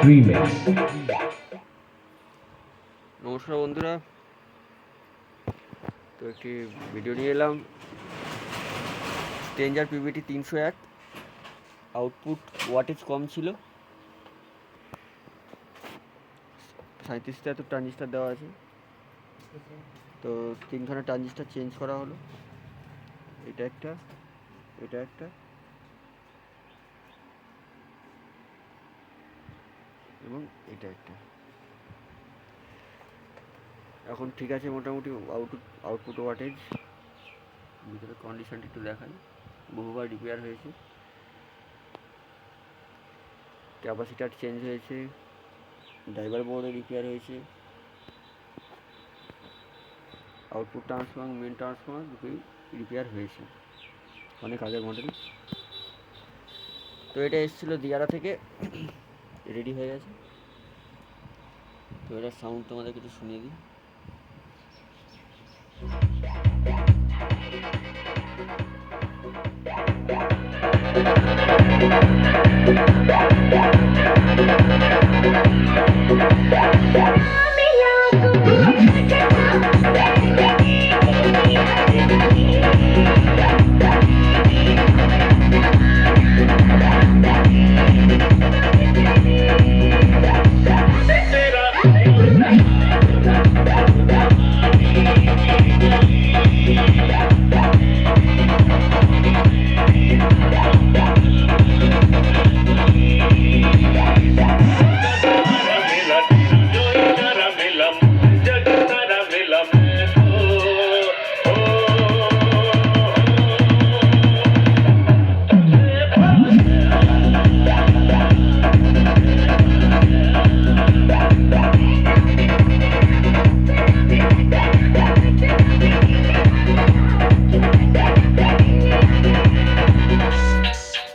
Remix. নমস্কার বন্ধুরা, তো একটি ভিডিও নিয়ে এলাম। স্ট্রেঞ্জার PBT 301 আউটপুট ওয়াটেজ কম ছিল, 37টা তো ট্রানজিস্টার দেওয়া আছে, তো 3খানা ট্রানজিস্টার চেঞ্জ করা হলো। এটা একটা, এটা একটা এবং এটা একটা। এখন ঠিক আছে মোটামুটি আউটপুট ওয়াটেজ। ভিতরে কন্ডিশনটা একটু দেখাই। বহুবার রিপেয়ার হয়েছে, ক্যাপাসিটার চেঞ্জ হয়েছে, ড্রাইভার বোর্ডে রিপেয়ার হয়েছে, আউটপুট ট্রান্সফর্মার মেন ট্রান্সফর্মার দুটোই রিপেয়ার হয়েছে, অনেক আগের মডেল। তো এটা এসেছিলো দিয়ারা থেকে, রেডি হয়ে গেছে। তো এটার সাউন্ড তোমাদের কিছু শুনিয়ে দিই।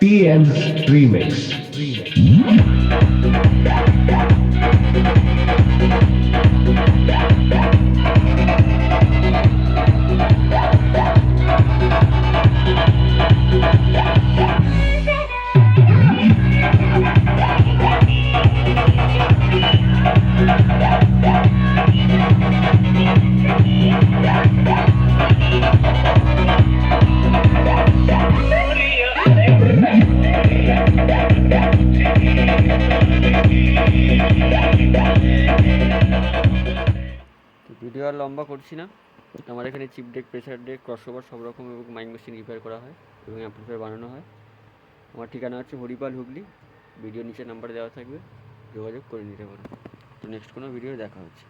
PM's Remix. ভিডিও আর লম্বা করছি না। আমার এখানে chip deck, pressure deck, crossover সব রকম এবং মাইক মেশিন রিপেয়ার করা হয় এবং অ্যাম্পলিফায়ার বানানো হয়। আমার ঠিকানা হচ্ছে হরিপাল হুগলি। ভিডিও নিচে নাম্বার দেওয়া থাকবে, যোগাযোগ করে নিতে পারো। তো নেক্সট কোনো ভিডিও দেখা হচ্ছে।